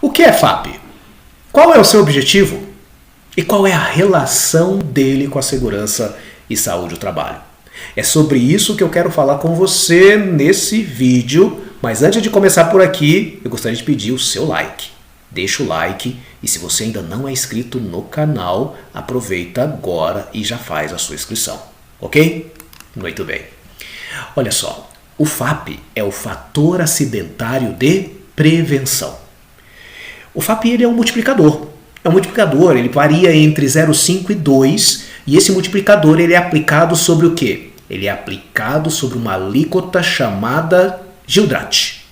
O que é FAP? Qual é o seu objetivo? E qual é a relação dele com a segurança e saúde do trabalho? É sobre isso que eu quero falar com você nesse vídeo, mas antes de começar por aqui, eu gostaria de pedir o seu like. Deixa o like e se você ainda não é inscrito no canal, aproveita agora e já faz a sua inscrição, ok? Muito bem. Olha só, o FAP é o fator acidentário de prevenção. O FAP ele é um multiplicador. É um multiplicador, ele varia entre 0,5 e 2 e esse multiplicador ele é aplicado sobre o quê? Ele é aplicado sobre uma alíquota chamada GILDRAT.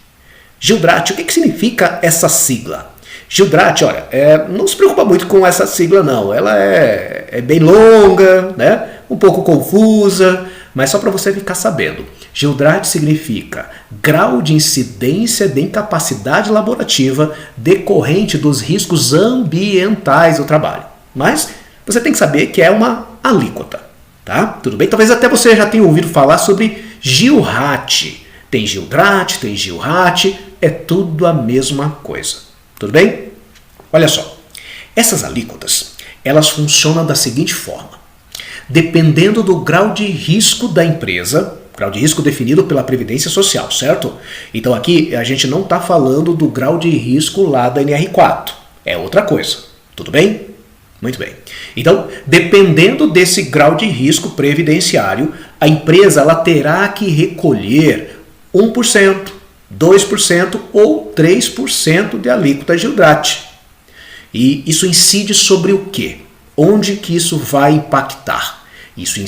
GILDRAT, o que significa essa sigla? GILDRAT, olha, não se preocupa muito com essa sigla não, ela é bem longa, né? Um pouco confusa, mas só para você ficar sabendo. GILDRAT significa grau de incidência de incapacidade laborativa decorrente dos riscos ambientais do trabalho. Mas você tem que saber que é uma alíquota, tá? Tudo bem? Talvez até você já tenha ouvido falar sobre GILRAT. Tem GILDRAT, tem GILRAT, é tudo a mesma coisa. Tudo bem? Olha só, essas alíquotas, elas funcionam da seguinte forma. Dependendo do grau de risco da empresa, grau de risco definido pela Previdência Social, certo? Então aqui a gente não está falando do grau de risco lá da NR4, é outra coisa. Tudo bem? Muito bem. Então, dependendo desse grau de risco previdenciário, a empresa ela terá que recolher 1%, 2% ou 3% de alíquota GILDRAT. E isso incide sobre o quê? Onde que isso vai impactar? Isso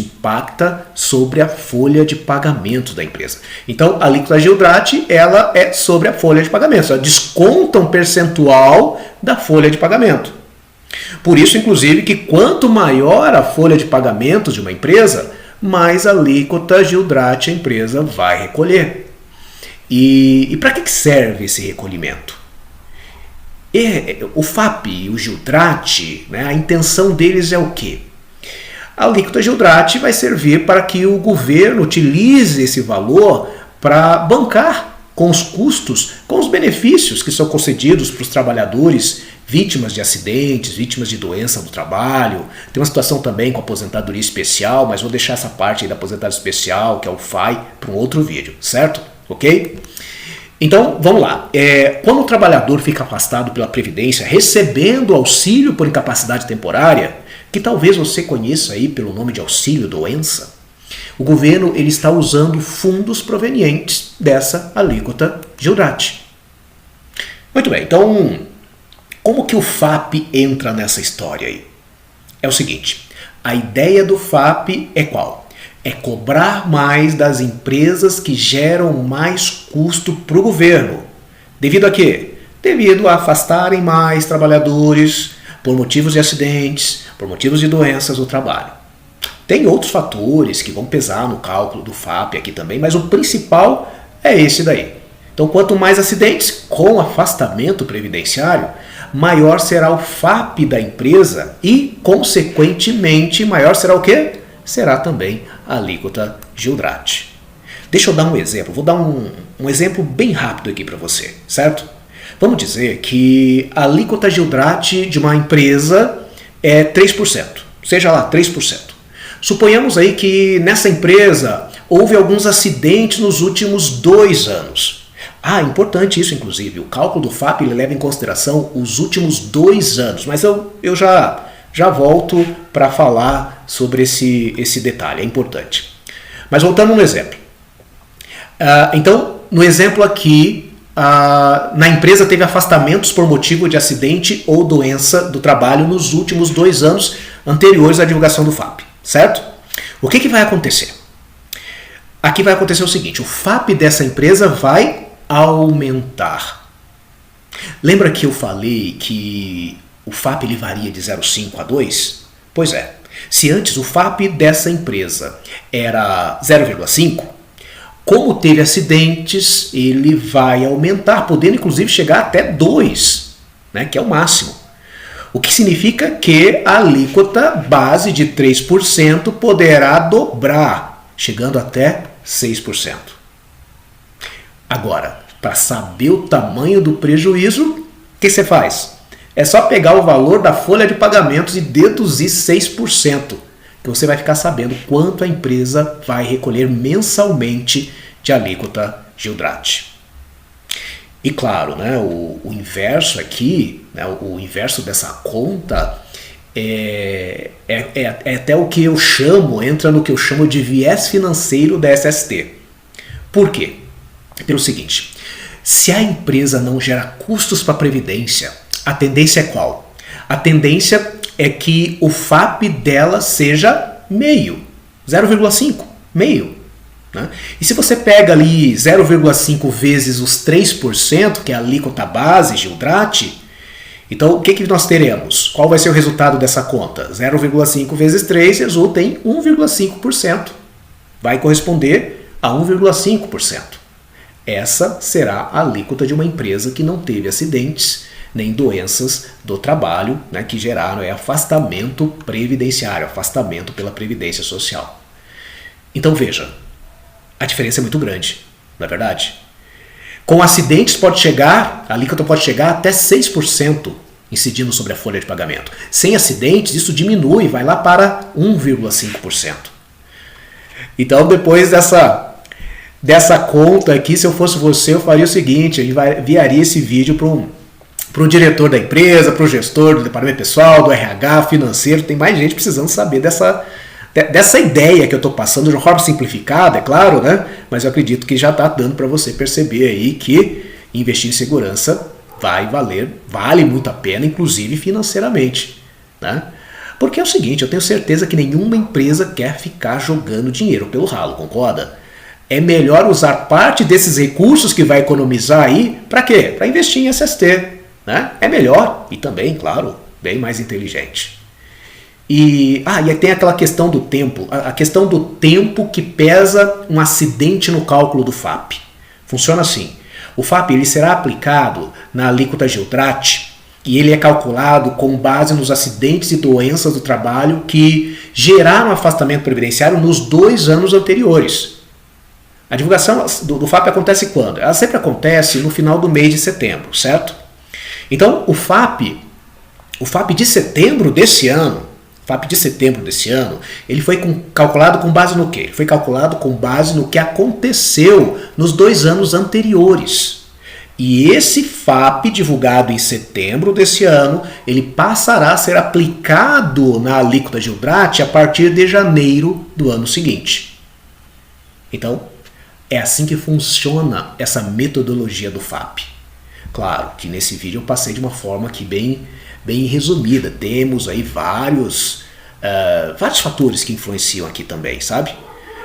impacta sobre a folha de pagamento da empresa. Então, a alíquota GILDRAT, ela é sobre a folha de pagamento. Ela desconta um percentual da folha de pagamento. Por isso, inclusive, que quanto maior a folha de pagamento de uma empresa, mais alíquota GILDRAT a empresa vai recolher. E para que serve esse recolhimento? O FAP e o GILDRAT, né, a intenção deles é o quê? A alíquota GILDRAT vai servir para que o governo utilize esse valor para bancar com os custos, com os benefícios que são concedidos para os trabalhadores vítimas de acidentes, vítimas de doença no trabalho. Tem uma situação também com aposentadoria especial, mas vou deixar essa parte aí da aposentadoria especial, que é o FAI, para um outro vídeo, certo? Ok? Então, vamos lá. Quando o trabalhador fica afastado pela Previdência, recebendo auxílio por incapacidade temporária, que talvez você conheça aí pelo nome de auxílio-doença, o governo ele está usando fundos provenientes dessa alíquota GILDRAT. Muito bem, então, como que o FAP entra nessa história aí? É o seguinte, a ideia do FAP é qual? É cobrar mais das empresas que geram mais custo para o governo. Devido a quê? Devido a afastarem mais trabalhadores por motivos de acidentes, por motivos de doenças do trabalho. Tem outros fatores que vão pesar no cálculo do FAP aqui também, mas o principal é esse daí. Então, quanto mais acidentes com afastamento previdenciário, maior será o FAP da empresa e, consequentemente, maior será o quê? Será também a alíquota GILDRAT. Deixa eu dar um exemplo, vou dar um exemplo bem rápido aqui para você, certo? Vamos dizer que a alíquota GILDRAT de uma empresa é 3%, seja lá 3%. Suponhamos aí que nessa empresa houve alguns acidentes nos últimos 2 anos. Importante isso inclusive, o cálculo do FAP ele leva em consideração os últimos 2 anos, mas eu já volto para falar sobre esse detalhe, é importante. Mas voltando no exemplo. Então, no exemplo aqui, na empresa teve afastamentos por motivo de acidente ou doença do trabalho nos últimos 2 anos anteriores à divulgação do FAP, certo? O que vai acontecer? Aqui vai acontecer o seguinte, o FAP dessa empresa vai aumentar. Lembra que eu falei que o FAP ele varia de 0,5 a 2? Pois é, se antes o FAP dessa empresa era 0,5, como teve acidentes, ele vai aumentar, podendo inclusive chegar até 2, né, que é o máximo. O que significa que a alíquota base de 3% poderá dobrar, chegando até 6%. Agora, Para saber o tamanho do prejuízo, o que você faz? É só pegar o valor da folha de pagamentos e deduzir 6%, que você vai ficar sabendo quanto a empresa vai recolher mensalmente de alíquota Gildrati. E claro, né, o inverso aqui, né, o inverso dessa conta é até o que eu chamo, entra no que eu chamo de viés financeiro da SST. Por quê? Pelo seguinte, se a empresa não gera custos para a Previdência, a tendência é qual? A tendência é que o FAP dela seja meio, 0,5, meio. Né? E se você pega ali 0,5 vezes os 3%, que é a alíquota base Gildrati, então o que nós teremos? Qual vai ser o resultado dessa conta? 0,5 vezes 3 resulta em 1,5%. Vai corresponder a 1,5%. Essa será a alíquota de uma empresa que não teve acidentes nem doenças do trabalho, né, que geraram afastamento previdenciário, afastamento pela Previdência Social. Então veja, a diferença é muito grande, não é verdade? Com acidentes a alíquota pode chegar até 6% incidindo sobre a folha de pagamento. Sem acidentes isso diminui, vai lá para 1,5%. Então depois dessa conta aqui, se eu fosse você, eu faria o seguinte, eu enviaria esse vídeo para o diretor da empresa, para o gestor do departamento pessoal, do RH, financeiro. Tem mais gente precisando saber dessa ideia que eu estou passando de uma forma simplificada, é claro, né? Mas eu acredito que já está dando para você perceber aí que investir em segurança vale muito a pena, inclusive financeiramente, né? Porque é o seguinte, eu tenho certeza que nenhuma empresa quer ficar jogando dinheiro pelo ralo, concorda? É melhor usar parte desses recursos que vai economizar aí, para quê? Para investir em SST, né? É melhor e também, claro, bem mais inteligente. E aí tem aquela questão do tempo, a questão do tempo que pesa um acidente no cálculo do FAP. Funciona assim, o FAP ele será aplicado na alíquota Gildrati e ele é calculado com base nos acidentes e doenças do trabalho que geraram afastamento previdenciário nos 2 anos anteriores. A divulgação do FAP acontece quando? Ela sempre acontece no final do mês de setembro, certo? Então, o FAP de setembro desse ano, ele foi calculado com base no quê? Ele foi calculado com base no que aconteceu nos 2 anos anteriores. E esse FAP, divulgado em setembro desse ano, ele passará a ser aplicado na alíquota Gildrati a partir de janeiro do ano seguinte. Então, é assim que funciona essa metodologia do FAP. Claro que nesse vídeo eu passei de uma forma aqui bem resumida. Temos aí vários fatores que influenciam aqui também, sabe?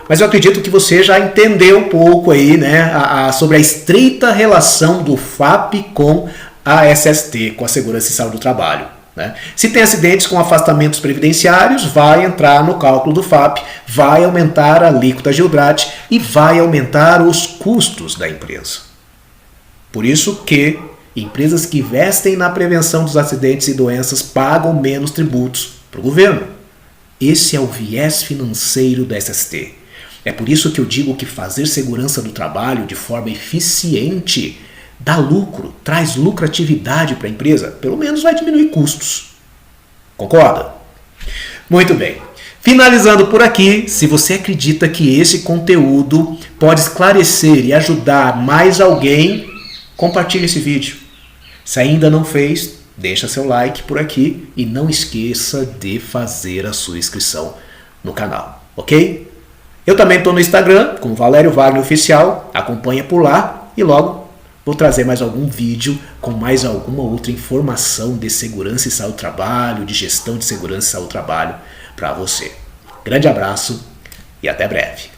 Mas eu acredito que você já entendeu um pouco aí, né, sobre a estreita relação do FAP com a SST, com a Segurança e Saúde do Trabalho. Né? Se tem acidentes com afastamentos previdenciários, vai entrar no cálculo do FAP, vai aumentar a alíquota Gildrati e vai aumentar os custos da empresa. Por isso que empresas que investem na prevenção dos acidentes e doenças pagam menos tributos para o governo. Esse é o viés financeiro da SST. É por isso que eu digo que fazer segurança do trabalho de forma eficiente dá lucro, traz lucratividade para a empresa, pelo menos vai diminuir custos. Concorda? Muito bem. Finalizando por aqui, se você acredita que esse conteúdo pode esclarecer e ajudar mais alguém, compartilhe esse vídeo. Se ainda não fez, deixa seu like por aqui e não esqueça de fazer a sua inscrição no canal, ok? Eu também estou no Instagram, com Valério Wagner Oficial, acompanha por lá e logo vou trazer mais algum vídeo com mais alguma outra informação de segurança e saúde do trabalho, de gestão de segurança e saúde do trabalho para você. Grande abraço e até breve.